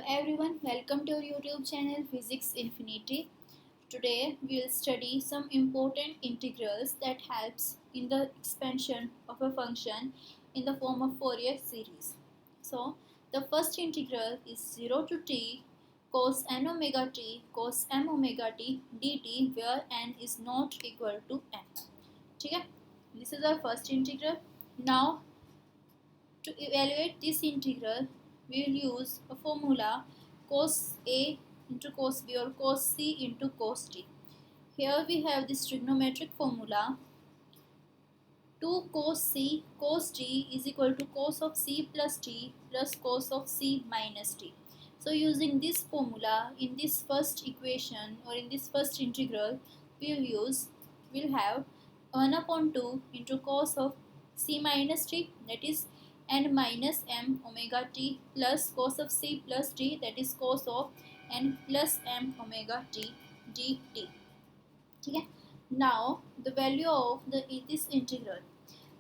everyone, welcome to our YouTube channel Physics Infinity. Today we will study some important integrals that helps in the expansion of a function in the form of Fourier series. So the first integral is 0 to t cos n omega t cos m omega t dt where n is not equal to n. Okay? This is our first integral. Now to evaluate this integral, we will use a formula cos A into cos B or cos C into cos D. Here we have this trigonometric formula 2 cos C cos D is equal to cos of C plus D plus cos of C minus D. So using this formula in this first equation or in this first integral, we'll have 1 upon 2 into cos of C minus D, that is n minus m omega t, plus cos of C plus D, that is cos of n plus m omega t dt. Okay? Now the value of this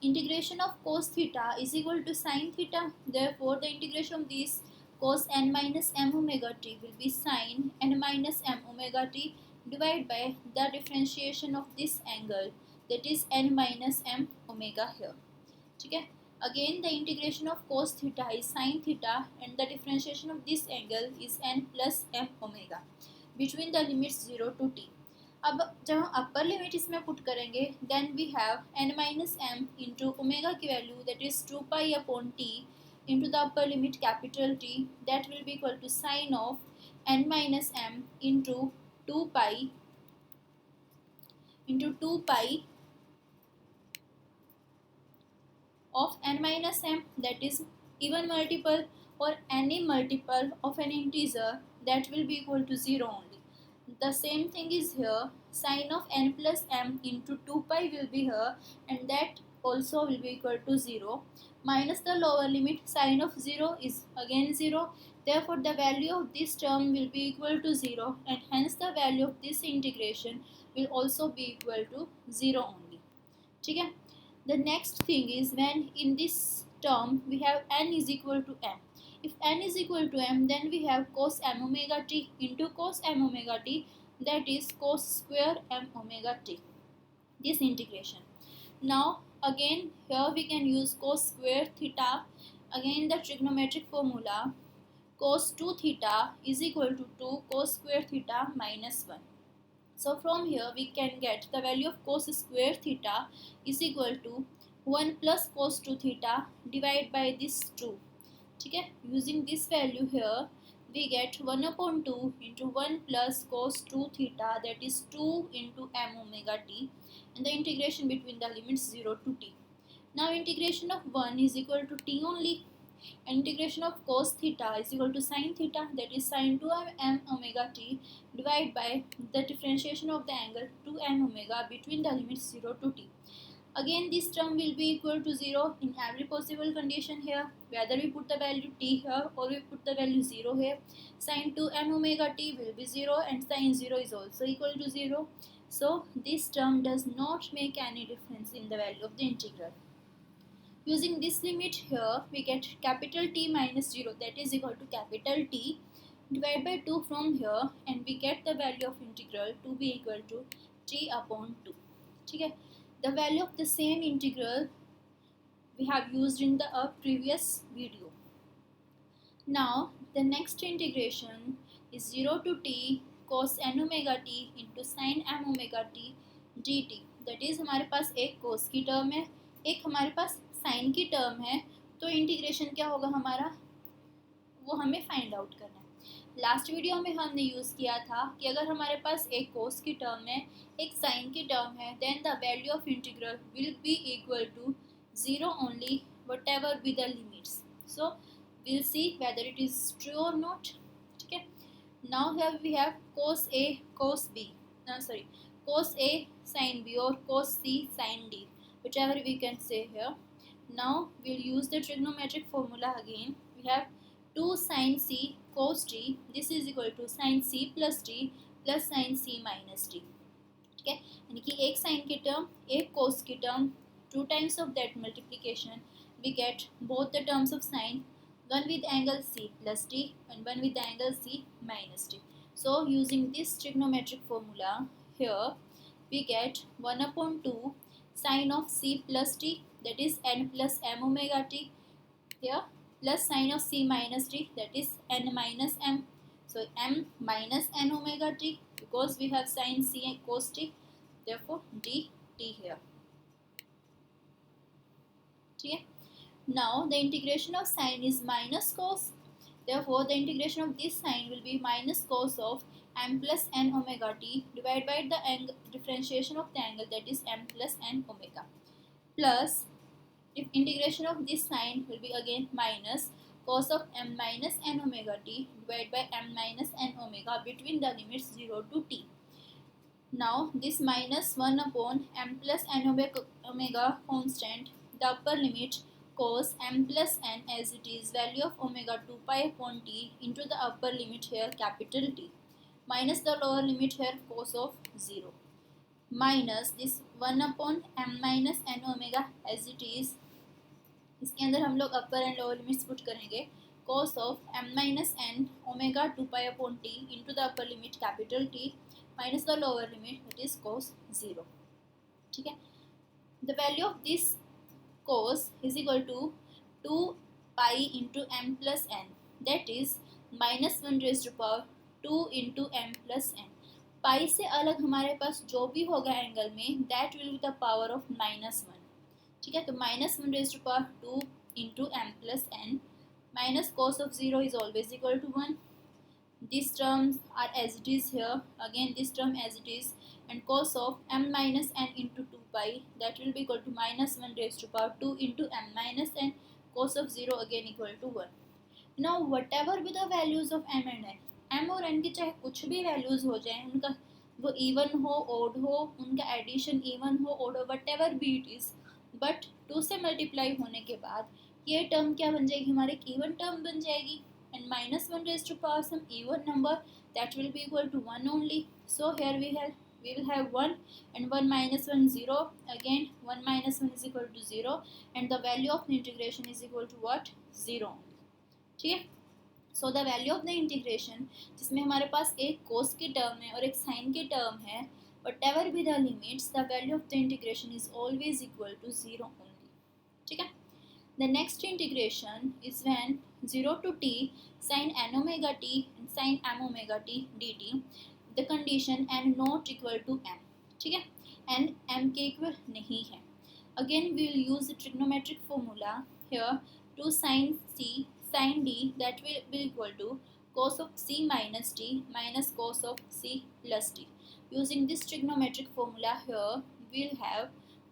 integration of cos theta is equal to sin theta. Therefore the integration of this cos n minus m omega t will be sin n minus m omega t divided by the differentiation of this angle, that is n minus m omega here. Okay? Again the integration of cos theta is sin theta and the differentiation of this angle is n plus m omega between the limits 0 to t. अब जब हम upper limit इसमें put करेंगे then we have n minus M into omega की value that is 2 pi upon T into the upper limit capital T that will be equal to sine of n minus M into 2 pi of n minus m, that is even multiple or any multiple of an integer that will be equal to 0 only. The same thing is here, sin of n plus m into 2 pi will be here and that also will be equal to 0 minus the lower limit sin of 0 is again 0. Therefore the value of this term will be equal to 0 and hence the value of this integration will also be equal to 0 only. Okay? The next thing is when in this term we have n is equal to m. If n is equal to m, then we have cos m omega t into cos m omega t, that is cos square m omega t. This integration. Now again here we can use cos square theta. Again the trigonometric formula cos 2 theta is equal to 2 cos square theta minus 1. So from here we can get the value of cos square theta is equal to 1 plus cos 2 theta divided by this 2. Okay? Using this value here we get 1 upon 2 into 1 plus cos 2 theta, that is 2 into m omega t, and the integration between the limits 0 to t. Now integration of 1 is equal to t only. Integration of cos theta is equal to sin theta, that is sin 2m omega t divided by the differentiation of the angle 2m omega between the limits 0 to t. Again this term will be equal to 0 in every possible condition here, whether we put the value t here or we put the value 0 here. Sin 2m omega t will be 0 and sin 0 is also equal to 0. So this term does not make any difference in the value of the integral. Using this limit here, we get capital T minus 0, that is equal to capital T divided by 2 from here, and we get the value of integral to be equal to t upon 2. Okay? The value of the same integral we have used in the previous video. Now the next integration is 0 to t cos n omega t into sin m omega t dt. That is हमारे पास एक cos की term है, एक हमारे पास sign की term है, तो integration क्या होगा हमारा वो हमें फाइंड आउट करना है. लास्ट वीडियो में हमने यूज़ किया था कि अगर हमारे पास एक कोस की टर्म है एक साइन की टर्म है then the value of integral will be equal to 0 only whatever be the limits. So will see whether it is true or not. ठीक है. Now here we have cos A cos B, cos A sine B or cos C sine D, whichever we can say here. Now we'll use the trigonometric formula again. We have 2 sin c cos t, this is equal to sin c plus d plus sin c minus d. Okay? यानी कि एक sin की term एक cos की term 2 times of that multiplication we get both the terms of sin one with angle C plus t and one with the angle C minus t. So using this trigonometric formula here we get 1 upon 2 sine of C plus t, that is n plus m omega t, here plus sine of C minus t, that is n minus m. So m minus n omega t, because we have sine C and cos t, therefore dt here. Okay. Now the integration of sine is minus cos, therefore the integration of this sine will be minus cos of m plus n omega t divided by the angle differentiation of the angle, that is m plus n omega, plus if integration of this sine will be again minus cos of m minus n omega t divided by m minus n omega between the limits 0 to t. Now this minus 1 upon m plus n omega constant, the upper limit cos m plus n as it is value of omega 2 pi upon t into the upper limit here capital T, minus the lower limit here cos of 0, minus this 1 upon m minus n omega as it is, इसके अंदर हम लोग upper and lower limits put करेंगे, cos of m minus N omega 2 pi upon t into the upper limit capital T minus the lower limit that is cos 0. ठीक है, the value of this cos is equal to 2 pi into m plus N, that is minus 1 raised to power 2 into m plus N. Pi से अलग हमारे पास जो भी होगा angle में that will be the power of minus 1. ठीक है, तो minus 1 raised to power 2 into m plus n minus cos of 0 is always equal to 1. These terms are as it is here, again this term as it is, and cos of m minus n into 2 pi that will be equal to minus 1 raised to power 2 into m minus n, cos of 0 again equal to 1. Now whatever be the values of m and n, m और n के चाहे कुछ भी values हो जाए, उनका वो even हो odd हो, उनका addition even हो odd हो, whatever be it is, but 2 से मल्टीप्लाई होने के बाद ये टर्म क्या बन जाएगी, हमारे एक इवन टर्म बन जाएगी, and minus 1 raised to power some even number that will be equal to 1 only. So here we will have 1 and 1 minus 1 0, again 1 minus 1 is equal to 0 and the value of the integration is equal to what, 0 only. ठीक है, so the value of the integration जिसमें हमारे पास एक कोस की term है और एक sign की टर्म है, whatever be the limits, the value of the integration is always equal to 0 only. ठीक है, the next integration is when 0 to t sin n omega t and sin m omega t dt, the condition n not equal to m. ठीक है, n m के equal नहीं है. Again we will use the trigonometric formula here to sin c sin d that will be equal to cos of c minus t minus cos of c plus t. Using this trigonometric formula here, we'll have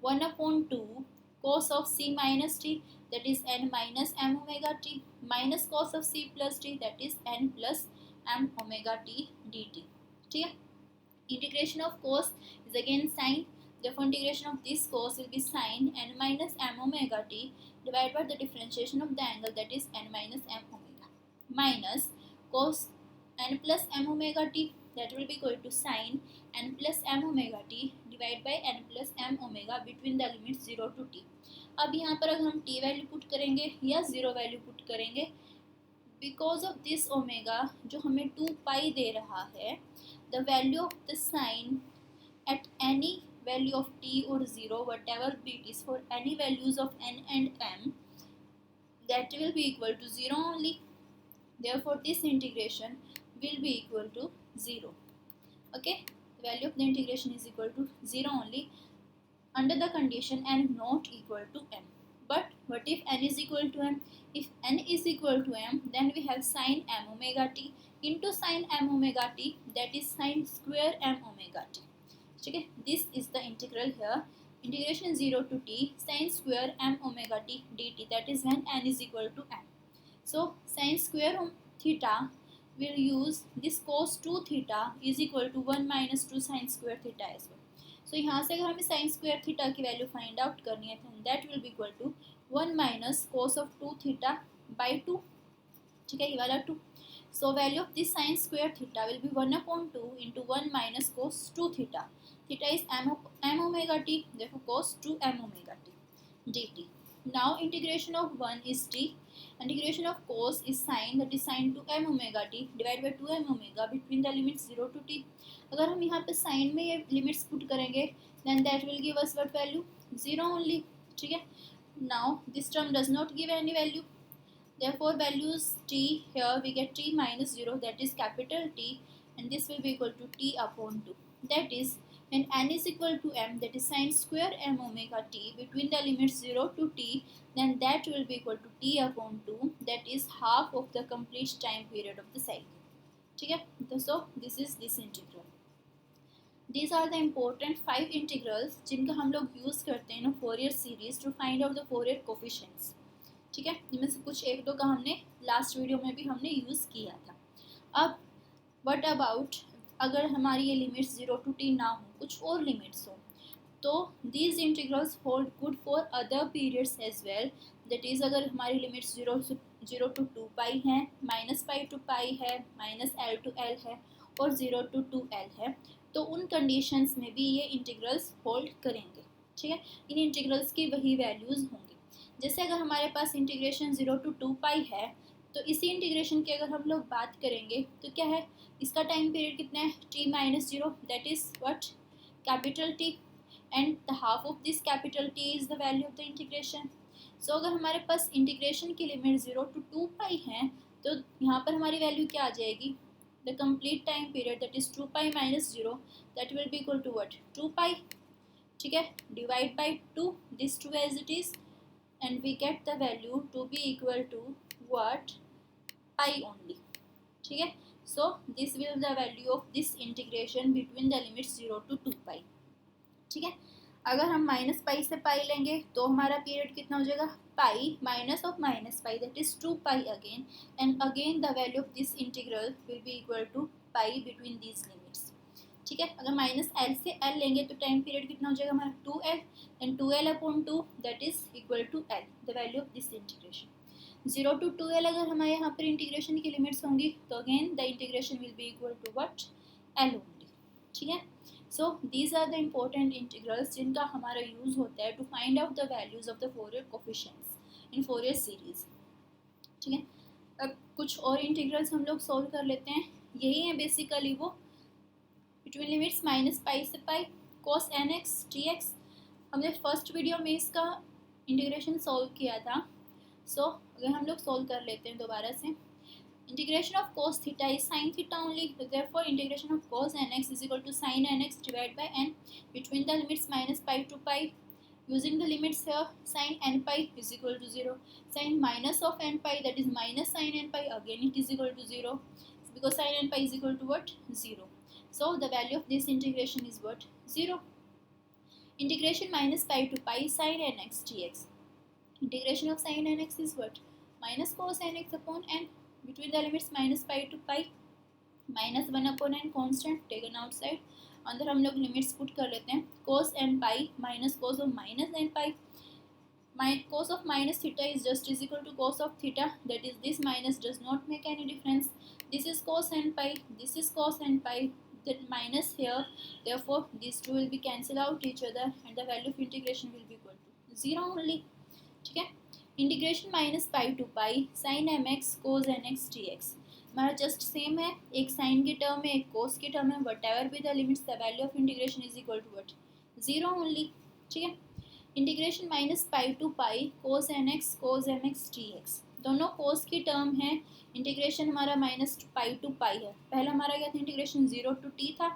1 upon 2 cos of c minus t, that is n minus m omega t, minus cos of c plus t, that is n plus m omega t dt. ठीक है, integration of cos is again sin, therefore integration of this cos will be sin n minus m omega t divided by the differentiation of the angle, that is n minus m omega, minus cos n plus m omega t, that will be equal to sin n plus m omega t divided by n plus m omega between the limits 0 to t. अब यहाँ पर अगर हम t value put करेंगे या 0 value put करेंगे, because of this omega जो हमें 2 पाई दे रहा है, the value of the sine at any value of t or 0 whatever be it is for any values of n and m, that will be equal to 0 only. Therefore this integration will be equal to 0. Okay, the value of the integration is equal to 0 only under the condition n not equal to m. But what if n is equal to m? If n is equal to m, then we have sin m omega t into sin m omega t, that is sin square m omega t. ठीक है, this is the integral here, integration 0 to t sin square m omega t dt, that is when n is equal to m. So sin square theta will use this cos 2 theta is equal to 1 minus 2 sin square theta as well. So यहाँ से अगर हमें sin square theta की value find out करनी है, then that will be equal to 1 minus cos of 2 theta by 2. ठीक है, ये वाला 2. So value of this sin square theta will be 1 upon 2 into 1 minus cos 2 theta. Theta is m omega t, therefore cos 2 m omega t dt. Now integration of 1 is t. Integration of cos is sine, that is sine 2m omega t divided by 2m omega between the limits 0 to t. अगर हम यहाँ पे sign में ये limits put करेंगे then that will give us what value? 0 only. ठीक है. Now this term does not give any value. Therefore values t, here we get t minus 0, that is capital T, and this will be equal to t upon 2. That is, when n is equal to m, that is sine square m omega t between the limits 0 to t, then that will be equal to t upon 2, that is half of the complete time period of the cycle. ठीक है. So this is this integral. These are the important 5 integrals जिनका हम लोग use करते हैं Fourier series to find out the Fourier coefficients. ठीक है. इनमें से कुछ एक दो का हमने लास्ट वीडियो में भी हमने यूज़ किया था. अब व्हाट अबाउट अगर हमारी ये लिमिट्स 0 to t ना हो, कुछ और लिमिट्स हो, तो these integrals hold good for other periods as well. That is अगर हमारी लिमिट्स 0 to 2 पाई हैं, -पाई to पाई है, -l to l है और 0 to 2l है, तो उन कंडीशंस में भी ये इंटीग्रल्स होल्ड करेंगे. ठीक है. इन इंटीग्रल्स की वही वैल्यूज़ होंगी. जैसे अगर हमारे पास इंटीग्रेशन 0 to 2 पाई है, तो इसी इंटीग्रेशन की अगर हम लोग बात करेंगे तो क्या है, इसका टाइम पीरियड कितना है, t minus 0, that is what, capital T, and the half of this capital T is the value of the integration. So अगर हमारे पास इंटीग्रेशन की लिमिट 0 to 2 पाई है, तो यहाँ पर हमारी वैल्यू क्या आ जाएगी, the complete time period, that is 2 pi minus 0, that will be equal to what, 2 pi. ठीक है. Divide by 2, this 2 as it is, and we get the value to be equal to what, pi only. ठीक है. So this will the value of this integration between the limits 0 to 2 pi. ठीक है. अगर हम minus pi से पाई लेंगे तो हमारा पीरियड कितना हो जाएगा, pi minus of minus pi, that is 2 pi again, and again the value of this integral will be equal to pi between these limits. ठीक है. अगर माइनस एल से एल लेंगे तो टाइम पीरियड कितना हो जाएगा हमारा, 2l, and 2l upon 2 that is equal to l, the value of this integration. 0 to 2l अगर हमारे यहाँ पर इंटीग्रेशन की लिमिट्स होंगी तो again the integration will be equal to what, l only. ठीक है. So these are the important integrals जिनका हमारा यूज़ होता है to find out the values of the Fourier coefficients in Fourier series. ठीक है. अब कुछ और इंटीग्रल्स हम लोग सॉल्व कर लेते हैं. यही है बेसिकली वो, बिटवीन लिमिट्स माइनस पाई से पाई, cos nx dx. हमने फर्स्ट वीडियो में इसका इंटीग्रेशन सॉल्व किया था. सो अगर हम लोग सॉल्व कर लेते हैं दोबारा से, integration of cos theta is sin theta only, therefore integration of cos nx is equal to sin nx divide by n between the limits minus pi to pi. Using the limits here, sin n pi is equal to 0, sin minus of n pi, that is minus sin n pi, again it is equal to 0, because sin n pi is equal to what, 0. So the value of this integration is what, 0. Integration minus pi to pi sin nx dx. Integration of sin nx is what, minus cos nx upon n between the limits minus pi to pi, minus 1 upon n constant taken outside. अंदर हम लोग limits put कर लेते हैं, cos n pi minus cos of minus n pi. Cos of minus theta is just is equal to cos of theta, that is this minus does not make any difference. This is cos n pi, this is cos n pi, that minus here, therefore these two will be cancel out each other and the value of integration will be equal to 0 only. ठीक है. Integration minus pi to pi sin mx cos nx dx हमारा just same है, एक sign की term है, एक कोस की term है, whatever be the limits the value of integration is equal to what, 0 only. ठीक है. Integration minus pi to pi cos n x cos m x d x, दोनों कोस की term है. Integration हमारा minus pi to पाई है. पहला हमारा क्या था, इंटीग्रेशन 0 to t था,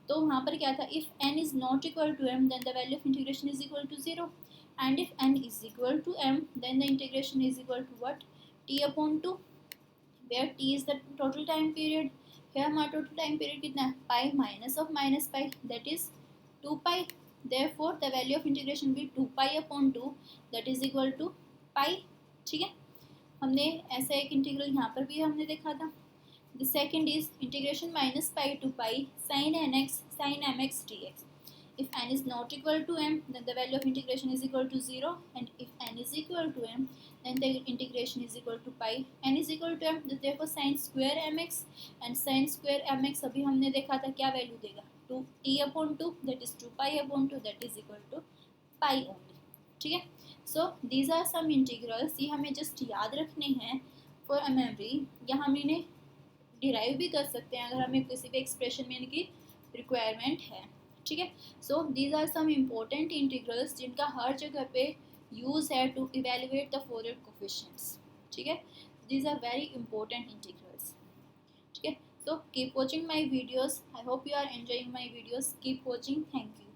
तो वहाँ पर क्या था, if n is not equal to m then the value of integration is equal to 0, and if n is equal to m then the integration is equal to what, t upon 2, where t is the total time period. Here हमारा total time period कितना है, pi minus of minus pi, that is 2 pi. Therefore the value of integration will be 2 pi upon 2, that is equal to pi. ठीक है. हमने ऐसा एक integral यहाँ पर भी हमने देखा था. The second is integration minus pi to pi sin nx sin mx dx. If n is not equal to m, then the value of integration is equal to 0, and if n is equal to m, then the integration is equal to pi. n is equal to m, therefore sin square mx, and sin square mx अभी हमने देखा था क्या value देगा, 2 t upon 2, that is 2 pi upon 2, that is equal to pi only. ठीक है। So these are some integrals, ये हमें जस्ट याद रखने हैं फॉर अ मेमोरी, या हम इन्हें डिराइव भी कर सकते हैं अगर हमें किसी भी एक्सप्रेशन में इनकी रिक्वायरमेंट है। ठीक है। So these are some important integrals जिनका हर जगह पे यूज़ है to evaluate the Fourier coefficients. ठीक है, these are very important integrals. ठीक है, so keep watching my videos. I hope you are enjoying my videos. Keep watching. Thank you.